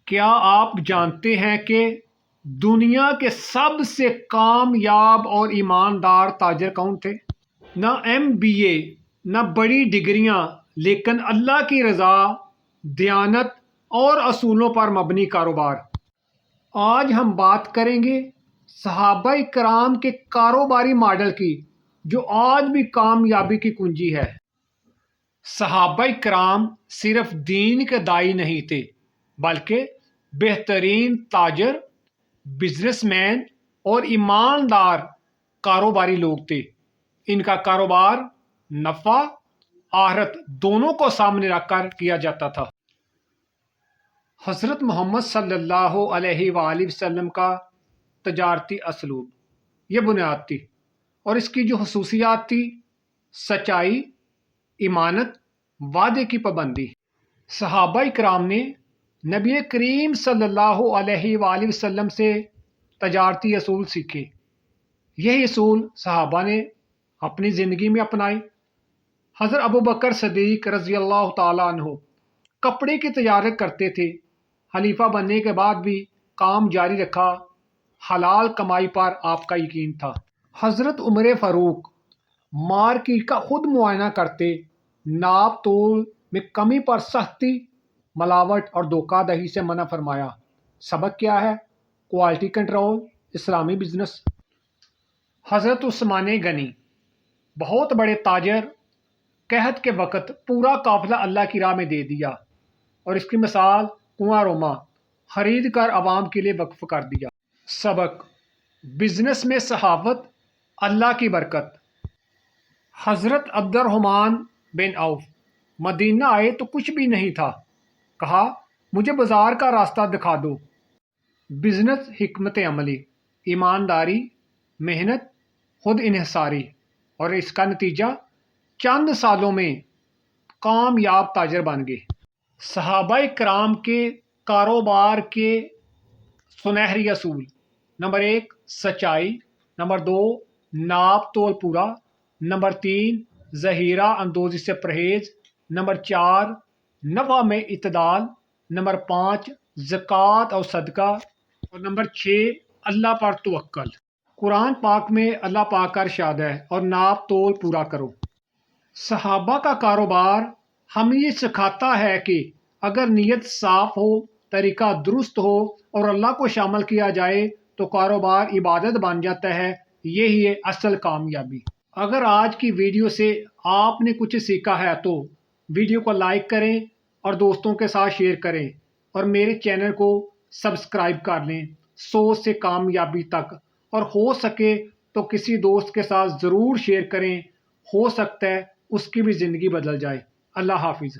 کیا آپ جانتے ہیں کہ دنیا کے سب سے کامیاب اور ایماندار تاجر کون تھے؟ نہ MBA، نہ بڑی ڈگریاں، لیکن اللہ کی رضا، دیانت اور اصولوں پر مبنی کاروبار۔ آج ہم بات کریں گے صحابہ کرام کے کاروباری ماڈل کی، جو آج بھی کامیابی کی کنجی ہے۔ صحابہ کرام صرف دین کے داعی نہیں تھے، بلکہ بہترین تاجر، بزنس مین اور ایماندار کاروباری لوگ تھے۔ ان کا کاروبار نفع آخرت دونوں کو سامنے رکھ کر کیا جاتا تھا۔ حضرت محمد صلی اللہ علیہ وآلہ وسلم کا تجارتی اسلوب یہ بنیاد تھی، اور اس کی جو خصوصیات تھی: سچائی، امانت، وعدے کی پابندی۔ صحابہ کرام نے نبی کریم صلی اللہ علیہ وآلہ وسلم سے تجارتی اصول سیکھے۔ یہی اصول صحابہ نے اپنی زندگی میں اپنائے۔ حضرت ابوبکر صدیق رضی اللہ تعالیٰ عنہ کپڑے کی تجارت کرتے تھے، خلیفہ بننے کے بعد بھی کام جاری رکھا، حلال کمائی پر آپ کا یقین تھا۔ حضرت عمر فاروق مارکیٹ کا خود معائنہ کرتے، ناپ تول میں کمی پر سختی، ملاوٹ اور دھوکہ دہی سے منع فرمایا۔ سبق کیا ہے؟ کوالٹی کنٹرول، اسلامی بزنس۔ حضرت عثمان غنی بہت بڑے تاجر، قحط کے وقت پورا قافلہ اللہ کی راہ میں دے دیا، اور اس کی مثال کنواں روما خرید کر عوام کے لیے وقف کر دیا۔ سبق: بزنس میں سخاوت، اللہ کی برکت۔ حضرت عبد الرحمن بن عوف مدینہ آئے تو کچھ بھی نہیں تھا، کہا مجھے بازار کا راستہ دکھا دو۔ بزنس حکمت عملی، ایمانداری، محنت، خود انحصاری، اور اس کا نتیجہ چند سالوں میں کامیاب تاجر بن گئے۔ صحابہ کرام کے کاروبار کے سنہری اصول: نمبر 1 سچائی، نمبر 2 ناپ تول پورا، نمبر 3 ظہیرہ اندوزی سے پرہیز، نمبر 4 نفع میں اعتدال، نمبر 5 زکوٰۃ اور صدقہ، اور نمبر 6 اللہ پر توکل۔ قرآن پاک میں اللہ پاک کا ارشاد ہے، اور ناپ تول پورا کرو۔ صحابہ کا کاروبار ہمیں یہ سکھاتا ہے کہ اگر نیت صاف ہو، طریقہ درست ہو اور اللہ کو شامل کیا جائے تو کاروبار عبادت بن جاتا ہے۔ یہی ہے اصل کامیابی۔ اگر آج کی ویڈیو سے آپ نے کچھ سیکھا ہے تو ویڈیو کو لائک کریں اور دوستوں کے ساتھ شیئر کریں، اور میرے چینل کو سبسکرائب کر لیں۔ سوچ سے کامیابی تک، اور ہو سکے تو کسی دوست کے ساتھ ضرور شیئر کریں، ہو سکتا ہے اس کی بھی زندگی بدل جائے۔ اللہ حافظ۔